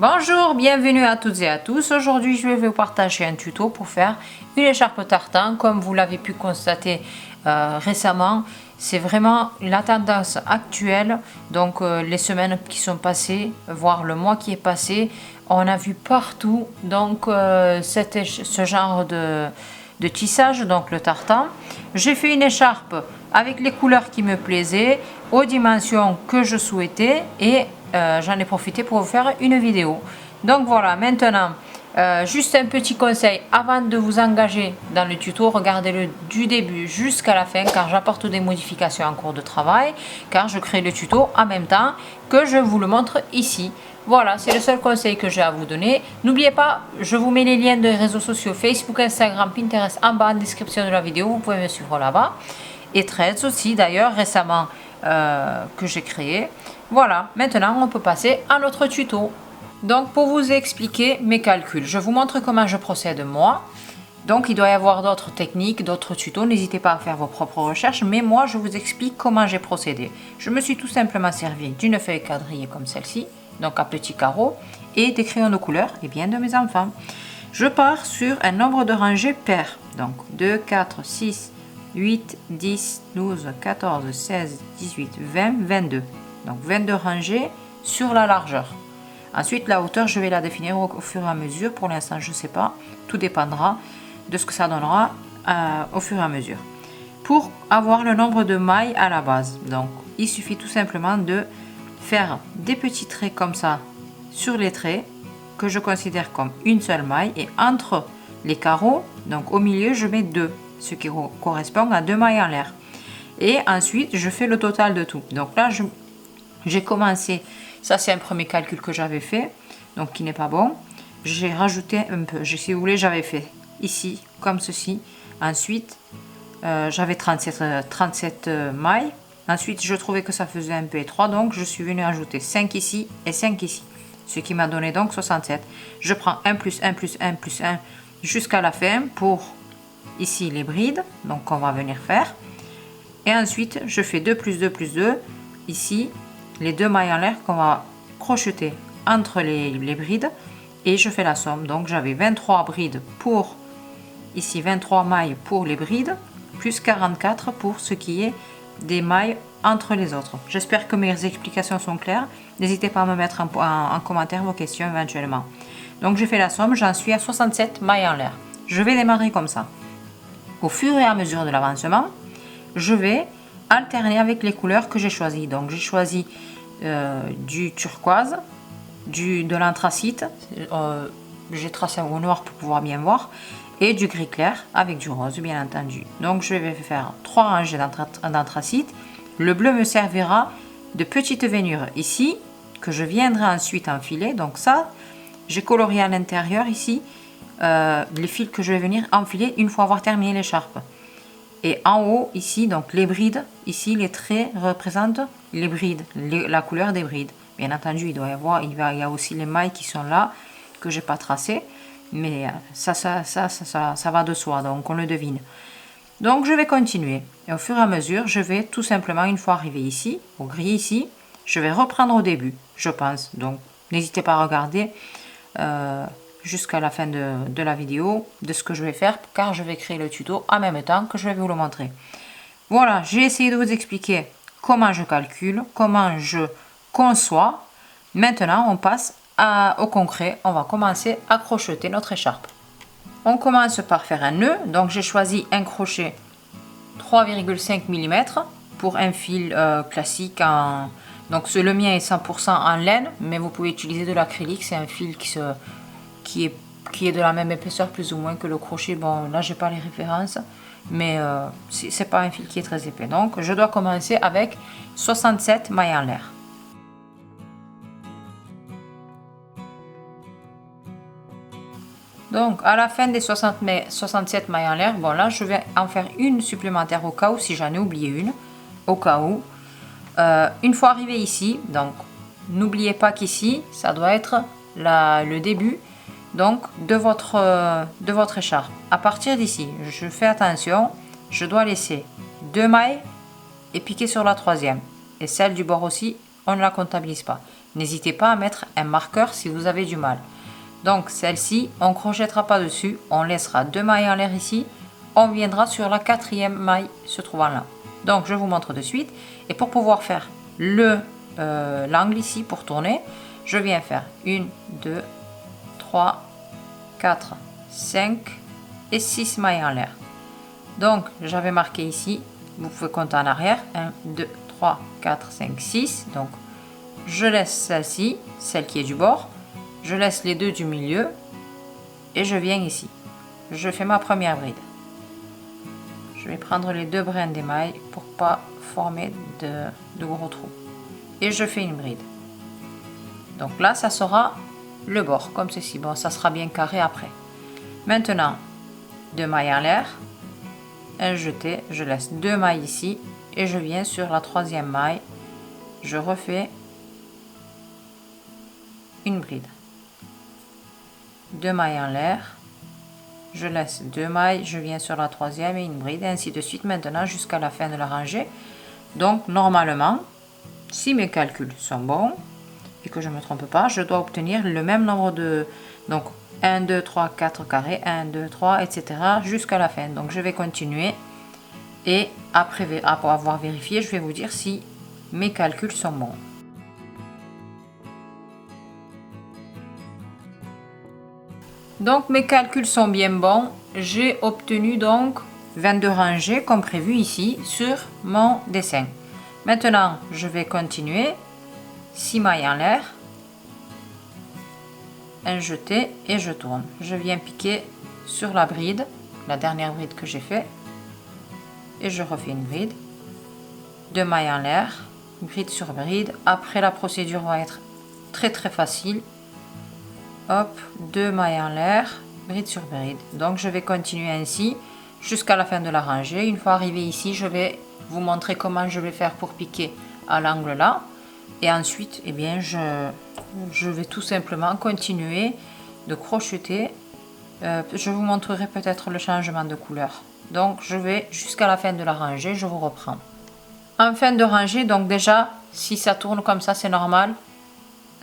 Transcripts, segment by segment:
Bonjour, bienvenue à toutes et à tous. Aujourd'hui, je vais vous partager un tuto pour faire une écharpe tartan. Comme vous l'avez pu constater récemment, c'est vraiment la tendance actuelle. Donc, les semaines qui sont passées, voire le mois qui est passé, on a vu partout donc ce genre de tissage, donc le tartan. J'ai fait une écharpe avec les couleurs qui me plaisaient, aux dimensions que je souhaitais et j'en ai profité pour vous faire une vidéo. Donc voilà, maintenant juste un petit conseil avant de vous engager dans le tuto, regardez-le du début jusqu'à la fin car j'apporte des modifications en cours de travail, car je crée le tuto en même temps que je vous le montre ici. Voilà, c'est le seul conseil que j'ai à vous donner. N'oubliez pas, je vous mets les liens des réseaux sociaux Facebook, Instagram, Pinterest en bas en description de la vidéo. Vous pouvez me suivre là-bas. Et Threads aussi d'ailleurs récemment que j'ai créé. Voilà, maintenant on peut passer à notre tuto. Donc pour vous expliquer mes calculs, je vous montre comment je procède moi. Donc il doit y avoir d'autres techniques, d'autres tutos, n'hésitez pas à faire vos propres recherches, mais moi je vous explique comment j'ai procédé. Je me suis tout simplement servi d'une feuille quadrillée comme celle-ci, donc à petits carreaux, et des crayons de couleur, et bien de mes enfants. Je pars sur un nombre de rangées pair, donc 2, 4, 6, 8, 10, 12, 14, 16, 18, 20, 22. Donc 22 rangées sur la largeur. Ensuite, la hauteur, je vais la définir au fur et à mesure. Pour l'instant, je ne sais pas. Tout dépendra de ce que ça donnera au fur et à mesure. Pour avoir le nombre de mailles à la base, donc il suffit tout simplement de faire des petits traits comme ça sur les traits que je considère comme une seule maille. Et entre les carreaux, donc au milieu, je mets 2, ce qui correspond à 2 mailles en l'air. Et ensuite, je fais le total de tout. Donc là, j'ai commencé, ça c'est un premier calcul que j'avais fait, donc qui n'est pas bon. J'ai rajouté un peu, si vous voulez, j'avais fait ici, comme ceci. Ensuite, j'avais 37 mailles. Ensuite, je trouvais que ça faisait un peu étroit, donc je suis venue ajouter 5 ici et 5 ici. Ce qui m'a donné donc 67. Je prends 1 plus 1 plus 1 plus 1 jusqu'à la fin pour ici les brides, donc on va venir faire. Et ensuite, je fais 2 plus 2 plus 2 ici. Les 2 mailles en l'air qu'on va crocheter entre les brides et je fais la somme. Donc j'avais 23 brides pour ici, 23 mailles pour les brides plus 44 pour ce qui est des mailles entre les autres. J'espère que mes explications sont claires. N'hésitez pas à me mettre en commentaire vos questions éventuellement. Donc j'ai fait la somme, j'en suis à 67 mailles en l'air. Je vais démarrer comme ça. Au fur et à mesure de l'avancement, je vais alterner avec les couleurs que j'ai choisies. Donc j'ai choisi du turquoise, de l'anthracite, j'ai tracé au noir pour pouvoir bien voir, et du gris clair avec du rose bien entendu. Donc je vais faire 3 rangées d'anthracite. Le bleu me servira de petite veinure ici que je viendrai ensuite enfiler. Donc ça, j'ai colorié à l'intérieur ici les fils que je vais venir enfiler une fois avoir terminé l'écharpe. Et en haut, ici, donc les brides, ici, les traits représentent les brides, la couleur des brides. Bien entendu, il y a aussi les mailles qui sont là, que j'ai pas tracées. Mais ça va de soi, donc on le devine. Donc, je vais continuer. Et au fur et à mesure, je vais tout simplement, une fois arrivé ici, au gris ici, je vais reprendre au début, je pense. Donc, n'hésitez pas à regarder jusqu'à la fin de la vidéo de ce que je vais faire car je vais créer le tuto en même temps que je vais vous le montrer. Voilà, j'ai essayé de vous expliquer comment je calcule, comment je conçois. Maintenant, on passe au concret. On va commencer à crocheter notre écharpe. On commence par faire un nœud. Donc, j'ai choisi un crochet 3,5 mm pour un fil classique. Donc, le mien est 100% en laine, mais vous pouvez utiliser de l'acrylique. C'est un fil qui est de la même épaisseur plus ou moins que le crochet. Bon, là j'ai pas les références, mais c'est pas un fil qui est très épais. Donc je dois commencer avec 67 mailles en l'air. Donc à la fin des 67 mailles en l'air, bon là je vais en faire une supplémentaire au cas où, si j'en ai oublié une, au cas où. Une fois arrivé ici, donc n'oubliez pas qu'ici ça doit être le début donc de votre écharpe. À partir d'ici, je fais attention, je dois laisser 2 mailles et piquer sur la troisième. Et celle du bord aussi, on ne la comptabilise pas. n'hésitez pas à mettre un marqueur si vous avez du mal. Donc celle-ci, on ne crochettera pas dessus, on laissera 2 mailles en l'air ici, on viendra sur la 4e maille se trouvant là. Donc je vous montre de suite, et pour pouvoir faire l'angle ici pour tourner, je viens faire 1, 2, 3, 4, 5 et 6 mailles en l'air. Donc j'avais marqué ici, vous pouvez compter en arrière, 1, 2, 3, 4, 5, 6, donc je laisse celle-ci, celle qui est du bord, je laisse les deux du milieu et je viens ici. Je fais ma première bride. Je vais prendre les 2 brins d'émail pour pas former de gros trous. Et je fais une bride. Donc là, ça sera le bord, comme ceci. Bon, ça sera bien carré après. Maintenant, 2 mailles en l'air, un jeté, je laisse 2 mailles ici et je viens sur la 3e maille. Je refais une bride. 2 mailles en l'air, je laisse 2 mailles, je viens sur la 3e et une bride, et ainsi de suite maintenant jusqu'à la fin de la rangée. Donc normalement, si mes calculs sont bons et que je ne me trompe pas, je dois obtenir le même nombre de... Donc 1, 2, 3, 4 carrés, 1, 2, 3, etc. jusqu'à la fin. Donc je vais continuer et après avoir vérifié, je vais vous dire si mes calculs sont bons. Donc mes calculs sont bien bons, j'ai obtenu donc 22 rangées comme prévu ici sur mon dessin. Maintenant je vais continuer, 6 mailles en l'air, un jeté et je tourne. Je viens piquer sur la bride, la dernière bride que j'ai fait, et je refais une bride, 2 mailles en l'air, bride sur bride. Après la procédure va être très facile. Hop, 2 mailles en l'air, bride sur bride. Donc je vais continuer ainsi jusqu'à la fin de la rangée. Une fois arrivé ici, je vais vous montrer comment je vais faire pour piquer à l'angle là. Et ensuite, eh bien, je vais tout simplement continuer de crocheter. Je vous montrerai peut-être le changement de couleur. Donc je vais jusqu'à la fin de la rangée, je vous reprends. En fin de rangée, donc déjà, si ça tourne comme ça, c'est normal.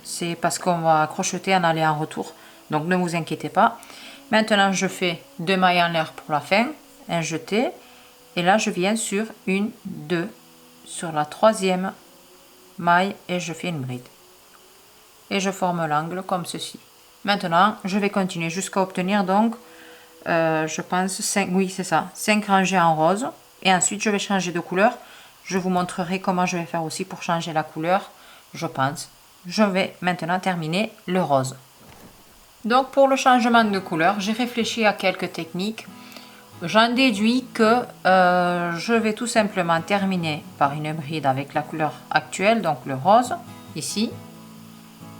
C'est parce qu'on va crocheter en aller en retour, donc ne vous inquiétez pas. Maintenant je fais 2 mailles en l'air pour la fin, un jeté, et là je viens sur 1, 2, sur la 3e maille et je fais une bride. Et je forme l'angle comme ceci. Maintenant je vais continuer jusqu'à obtenir donc, je pense 5, oui c'est ça, 5 rangées en rose, et ensuite je vais changer de couleur. Je vous montrerai comment je vais faire aussi pour changer la couleur, je pense. Je vais maintenant terminer le rose. Donc pour le changement de couleur, j'ai réfléchi à quelques techniques. J'en déduis que je vais tout simplement terminer par une bride avec la couleur actuelle, donc le rose, ici.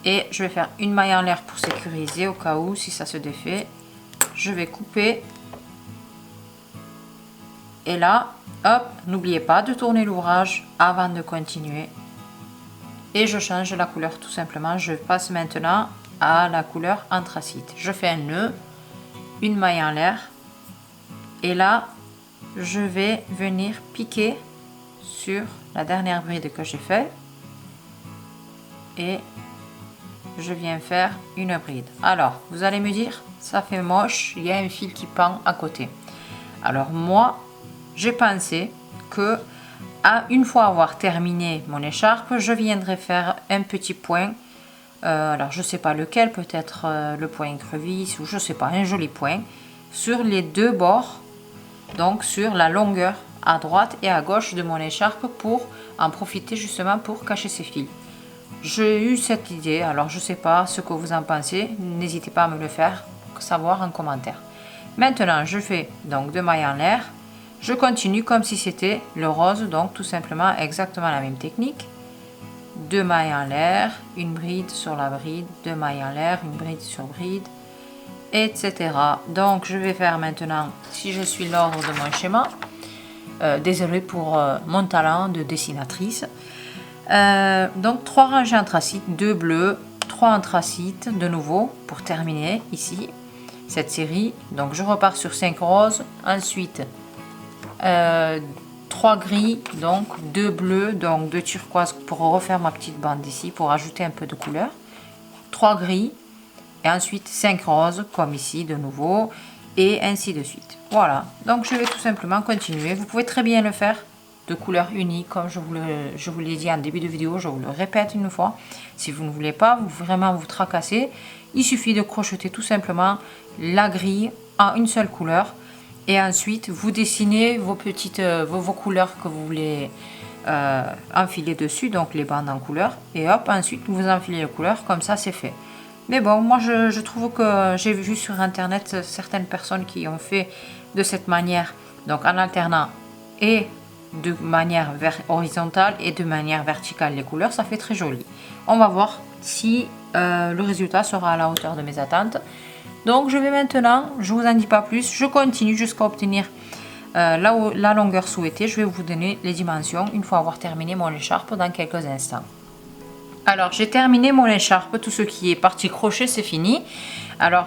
Et je vais faire une maille en l'air pour sécuriser au cas où, si ça se défait. Je vais couper. Et là, hop, n'oubliez pas de tourner l'ouvrage avant de continuer. Et je change la couleur tout simplement. Je passe maintenant à la couleur anthracite. Je fais un nœud, une maille en l'air, et là je vais venir piquer sur la dernière bride que j'ai fait et je viens faire une bride. Alors vous allez me dire, ça fait moche, il y a un fil qui pend à côté. Alors moi j'ai pensé que une fois avoir terminé mon écharpe, je viendrai faire un petit point, alors je sais pas lequel, peut-être le point écrevisse ou je sais pas, un joli point sur les 2 bords, donc sur la longueur à droite et à gauche de mon écharpe, pour en profiter justement pour cacher ces fils. J'ai eu cette idée, alors je sais pas ce que vous en pensez, n'hésitez pas à me le faire savoir en commentaire. Maintenant je fais donc 2 mailles en l'air. Je continue comme si c'était le rose, donc tout simplement exactement la même technique. 2 mailles en l'air, une bride sur la bride, 2 mailles en l'air, une bride sur bride, etc. Donc je vais faire maintenant, si je suis l'ordre de mon schéma, désolé pour mon talent de dessinatrice. Donc 3 rangées anthracite, 2 bleus, 3 anthracite de nouveau pour terminer ici cette série. Donc je repars sur 5 roses, ensuite 3 3 gris, donc 2 bleus, donc 2 turquoise pour refaire ma petite bande ici, pour ajouter un peu de couleur. 3 gris et ensuite 5 roses comme ici de nouveau et ainsi de suite. Voilà, donc je vais tout simplement continuer. Vous pouvez très bien le faire de couleur unie comme je vous l'ai dit en début de vidéo, je vous le répète une fois. Si vous ne voulez pas vraiment vous tracasser, il suffit de crocheter tout simplement la grille en une seule couleur et ensuite vous dessinez vos petites vos couleurs que vous voulez enfiler dessus, donc les bandes en couleur, et hop, ensuite vous enfilez les couleurs, comme ça c'est fait. Mais bon, moi je trouve que j'ai vu sur internet certaines personnes qui ont fait de cette manière, donc en alternant et de manière horizontale et de manière verticale les couleurs, ça fait très joli. On va voir si le résultat sera à la hauteur de mes attentes. Donc je vais maintenant, je vous en dis pas plus, je continue jusqu'à obtenir la longueur souhaitée. Je vais vous donner les dimensions une fois avoir terminé mon écharpe dans quelques instants. Alors j'ai terminé mon écharpe, tout ce qui est partie crochet c'est fini. Alors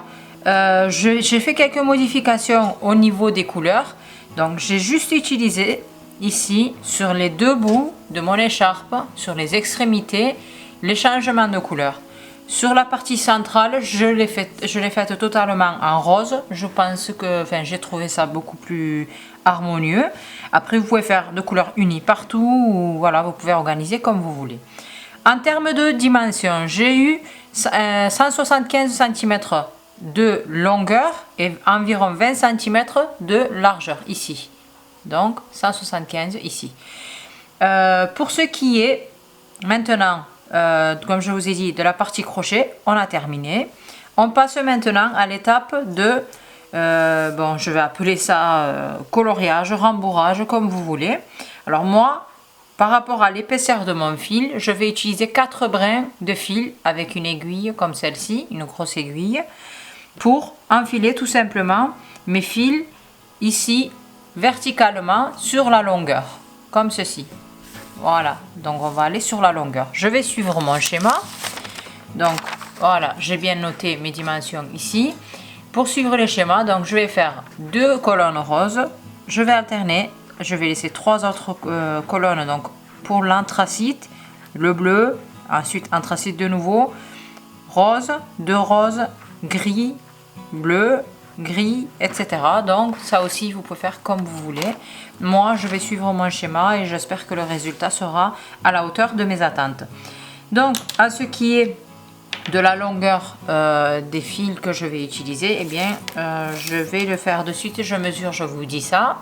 j'ai fait quelques modifications au niveau des couleurs. Donc j'ai juste utilisé ici sur les deux bouts de mon écharpe, sur les extrémités, les changements de couleur. Sur la partie centrale, je l'ai faite totalement en rose. Je pense que, j'ai trouvé ça beaucoup plus harmonieux. Après, vous pouvez faire de couleurs unies partout, ou voilà, vous pouvez organiser comme vous voulez. En termes de dimension, j'ai eu 175 cm de longueur et environ 20 cm de largeur ici. Donc 175 ici. Pour ce qui est maintenant, comme je vous ai dit, de la partie crochet, on a terminé. On passe maintenant à l'étape de, bon, je vais appeler ça coloriage, rembourrage, comme vous voulez. Alors moi, par rapport à l'épaisseur de mon fil, je vais utiliser 4 brins de fil avec une aiguille comme celle-ci, une grosse aiguille, pour enfiler tout simplement mes fils ici verticalement sur la longueur, comme ceci. Voilà, donc on va aller sur la longueur. Je vais suivre mon schéma. Donc voilà, j'ai bien noté mes dimensions ici. Pour suivre le schéma, donc je vais faire 2 colonnes roses. Je vais alterner, je vais laisser 3 autres colonnes donc pour l'anthracite, le bleu, ensuite anthracite de nouveau, rose, 2 roses, gris, bleu, gris, etc. Donc ça aussi vous pouvez faire comme vous voulez. Moi je vais suivre mon schéma et j'espère que le résultat sera à la hauteur de mes attentes. Donc à ce qui est de la longueur des fils que je vais utiliser, eh bien je vais le faire de suite et je mesure, je vous dis ça.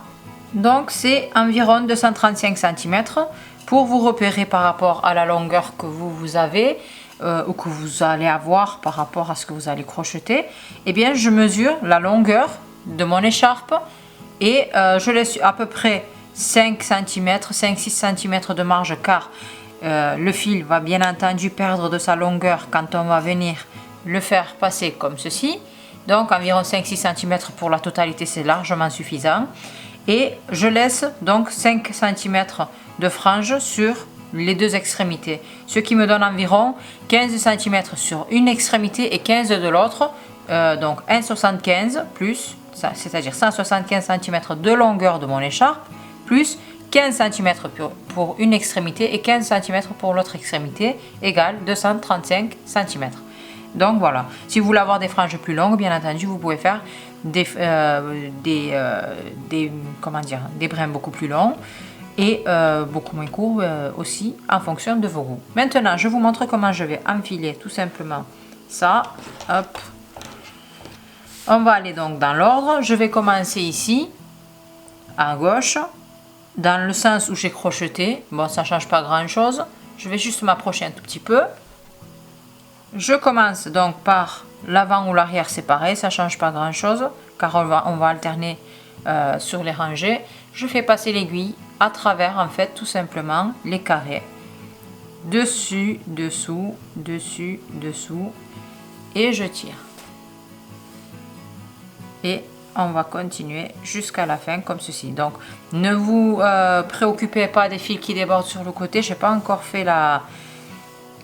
Donc c'est environ 235 cm pour vous repérer par rapport à la longueur que vous avez ou que vous allez avoir par rapport à ce que vous allez crocheter. Eh bien je mesure la longueur de mon écharpe et je laisse à peu près 5 cm, 5-6 cm de marge, car le fil va bien entendu perdre de sa longueur quand on va venir le faire passer comme ceci. Donc environ 5-6 cm pour la totalité, c'est largement suffisant. Et je laisse donc 5 cm de frange sur les deux extrémités, ce qui me donne environ 15 cm sur une extrémité et 15 de l'autre, donc 1,75 plus, c'est-à-dire 175 cm de longueur de mon écharpe, plus 15 cm pour une extrémité et 15 cm pour l'autre extrémité, égale 235 cm. Donc voilà, si vous voulez avoir des franges plus longues, bien entendu, vous pouvez faire des brins beaucoup plus longs et beaucoup moins courts aussi en fonction de vos goûts. Maintenant, je vous montre comment je vais enfiler tout simplement ça. Hop. On va aller donc dans l'ordre. Je vais commencer ici, à gauche, dans le sens où j'ai crocheté. Bon, ça ne change pas grand-chose. Je vais juste m'approcher un tout petit peu. Je commence donc par l'avant ou l'arrière séparé, ça ne change pas grand chose car on va alterner sur les rangées. Je fais passer l'aiguille à travers en fait tout simplement les carrés. Dessus, dessous, dessus, dessous et je tire. Et on va continuer jusqu'à la fin comme ceci. Donc ne vous préoccupez pas des fils qui débordent sur le côté, je n'ai pas encore fait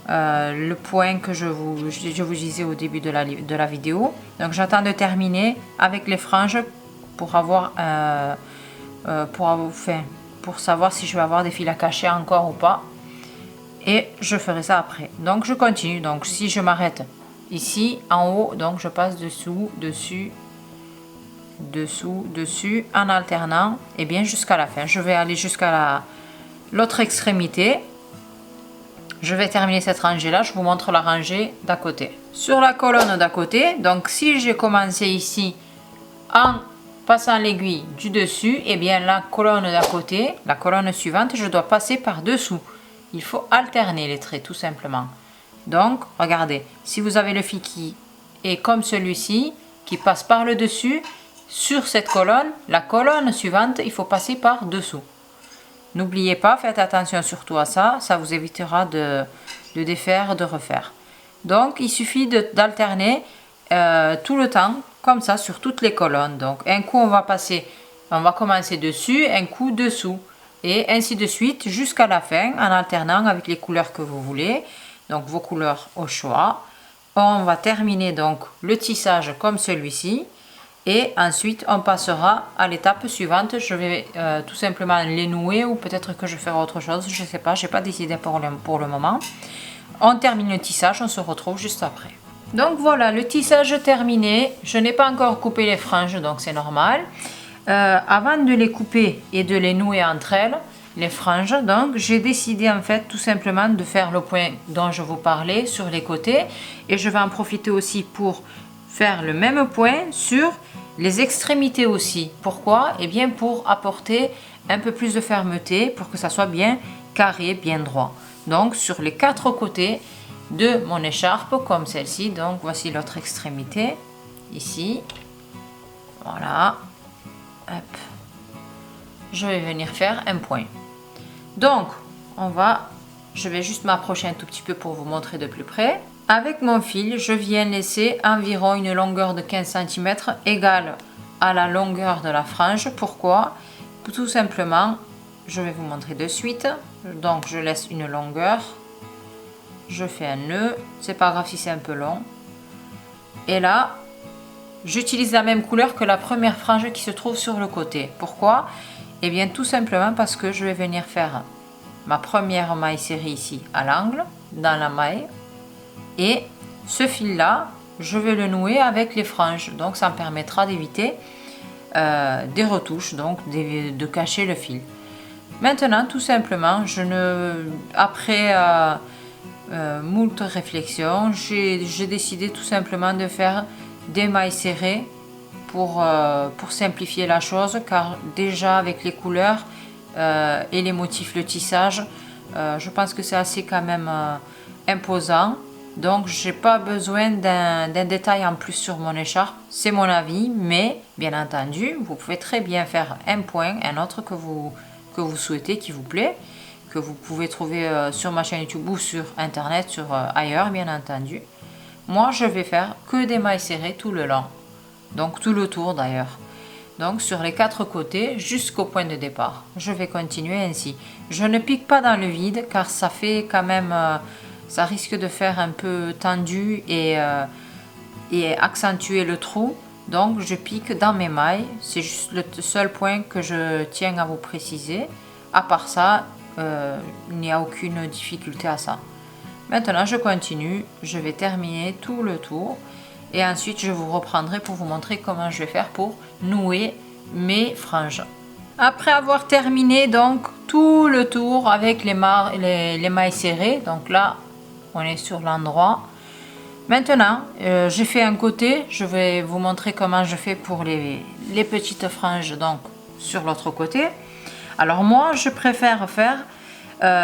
le point que je vous disais au début de la vidéo. Donc j'attends de terminer avec les franges pour avoir pour savoir si je vais avoir des fils à cacher encore ou pas. Et je ferai ça après. Donc je continue. Donc si je m'arrête ici en haut, donc je passe dessous, dessus, dessous, dessus en alternant et bien jusqu'à la fin. Je vais aller jusqu'à l'autre extrémité. Je vais terminer cette rangée là. Je vous montre la rangée d'à côté. Sur la colonne d'à côté, donc si j'ai commencé ici en passant l'aiguille du dessus, et bien la colonne d'à côté, la colonne suivante, je dois passer par dessous. Il faut alterner les traits tout simplement. Donc regardez, si vous avez le fil qui est comme celui-ci, qui passe par le dessus, sur cette colonne, la colonne suivante, il faut passer par dessous. N'oubliez pas, faites attention surtout à ça, ça vous évitera de défaire, de refaire. Donc il suffit d'alterner tout le temps, comme ça sur toutes les colonnes. Donc un coup on va commencer dessus, un coup dessous. Et ainsi de suite jusqu'à la fin en alternant avec les couleurs que vous voulez. Donc vos couleurs au choix. On va terminer donc le tissage comme celui-ci. Et ensuite on passera à l'étape suivante. Je vais tout simplement les nouer ou peut-être que je ferai autre chose. Je ne sais pas, je n'ai pas décidé pour le moment. On termine le tissage, on se retrouve juste après. Donc voilà, le tissage terminé. Je n'ai pas encore coupé les franges, donc c'est normal. Avant de les couper et de les nouer entre elles, les franges, donc j'ai décidé en fait tout simplement de faire le point dont je vous parlais sur les côtés, et je vais en profiter aussi pour faire le même point sur les extrémités aussi. Pourquoi? Et bien pour apporter un peu plus de fermeté, pour que ça soit bien carré, bien droit. Donc sur les quatre côtés de mon écharpe comme celle-ci. Donc voici l'autre extrémité ici, voilà. Hop. Je vais venir faire un point. Donc je vais juste m'approcher un tout petit peu pour vous montrer de plus près. Avec mon fil, je viens laisser environ une longueur de 15 cm égale à la longueur de la frange. Pourquoi? Tout simplement, je vais vous montrer de suite. Donc je laisse une longueur, je fais un nœud, c'est pas grave si c'est un peu long. Et là, j'utilise la même couleur que la première frange qui se trouve sur le côté. Pourquoi? Eh bien tout simplement parce que je vais venir faire ma première maille serrée ici à l'angle, dans la maille. Et ce fil là, je vais le nouer avec les franges. Donc ça me permettra d'éviter des retouches, donc de cacher le fil. Maintenant tout simplement, après moult réflexions, j'ai décidé tout simplement de faire des mailles serrées pour simplifier la chose, car déjà avec les couleurs et les motifs, le tissage, je pense que c'est assez quand même imposant. Donc j'ai pas besoin d'un détail en plus sur mon écharpe, c'est mon avis, mais bien entendu vous pouvez très bien faire un point, un autre que vous souhaitez, qui vous plaît, que vous pouvez trouver sur ma chaîne YouTube ou sur internet, ailleurs bien entendu. Moi je vais faire que des mailles serrées tout le long, donc tout le tour d'ailleurs. Donc sur les quatre côtés jusqu'au point de départ. Je vais continuer ainsi. Je ne pique pas dans le vide car ça fait quand même, ça risque de faire un peu tendu et accentuer le trou. Donc je pique dans mes mailles. C'est juste le seul point que je tiens à vous préciser. À part ça, il n'y a aucune difficulté à ça. Maintenant je continue. Je vais terminer tout le tour. Et ensuite, je vous reprendrai pour vous montrer comment je vais faire pour nouer mes franges. Après avoir terminé donc tout le tour avec les mailles serrées, donc là, on est sur l'endroit. Maintenant, j'ai fait un côté. Je vais vous montrer comment je fais pour les petites franges, donc sur l'autre côté. Alors moi, je préfère faire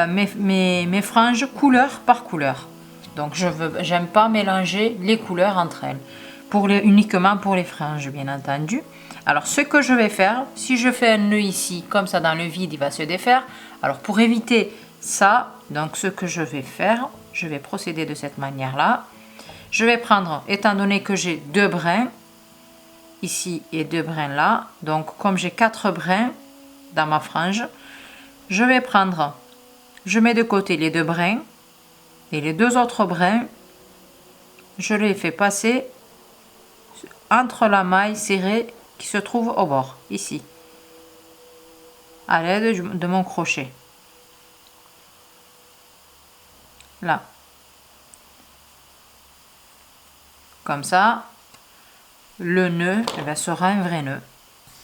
mes franges couleur par couleur. Donc j'aime pas mélanger les couleurs entre elles, uniquement pour les franges bien entendu. Alors ce que je vais faire, si je fais un nœud ici comme ça dans le vide, il va se défaire. Alors pour éviter ça, donc ce que je vais faire, je vais procéder de cette manière là. Je vais prendre, étant donné que j'ai deux brins ici et deux brins là, donc comme j'ai 4 brins dans ma frange, je vais prendre, je mets de côté les deux brins. Et les deux autres brins, je les fais passer entre la maille serrée qui se trouve au bord, ici. à l'aide de mon crochet. Là. Comme ça, le nœud sera un vrai nœud,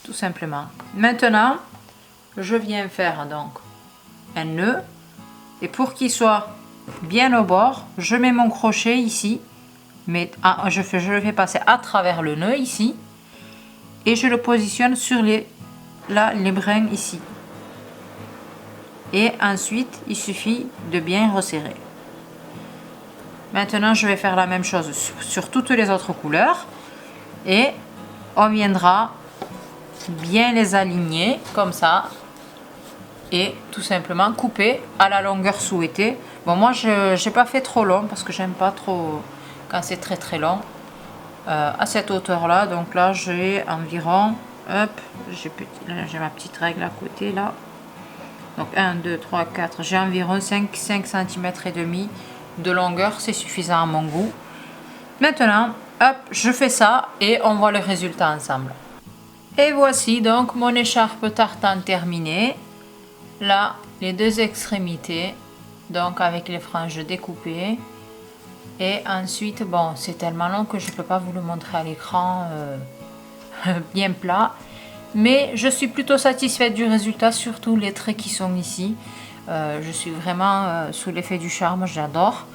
tout simplement. Maintenant, je viens faire donc un nœud, et pour qu'il soit bien au bord, je mets mon crochet ici, mais je le fais passer à travers le nœud ici, et je le positionne sur les brins ici. Et ensuite, il suffit de bien resserrer. Maintenant, je vais faire la même chose sur toutes les autres couleurs, et on viendra bien les aligner comme ça, et tout simplement couper à la longueur souhaitée. Bon, moi je n'ai pas fait trop long parce que j'aime pas trop quand c'est très long, à cette hauteur là. Donc là j'ai environ, hop, j'ai ma petite règle à côté là, donc 1 2 3 4, j'ai environ 5 cm et demi de longueur, c'est suffisant à mon goût. Maintenant hop, je fais ça et on voit le résultat ensemble. Et voici donc mon écharpe tartan terminée. Là, les deux extrémités, donc avec les franges découpées. Et ensuite, bon, c'est tellement long que je ne peux pas vous le montrer à l'écran bien plat. Mais je suis plutôt satisfaite du résultat, surtout les traits qui sont ici. Je suis vraiment sous l'effet du charme, j'adore.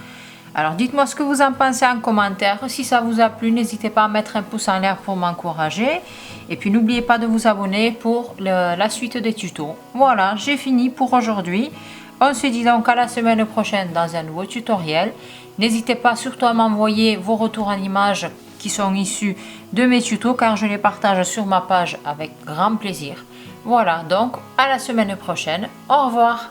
Alors dites-moi ce que vous en pensez en commentaire. Si ça vous a plu, n'hésitez pas à mettre un pouce en l'air pour m'encourager. Et puis n'oubliez pas de vous abonner pour la suite des tutos. Voilà, j'ai fini pour aujourd'hui. On se dit donc à la semaine prochaine dans un nouveau tutoriel. N'hésitez pas surtout à m'envoyer vos retours en images qui sont issus de mes tutos, car je les partage sur ma page avec grand plaisir. Voilà, donc à la semaine prochaine. Au revoir.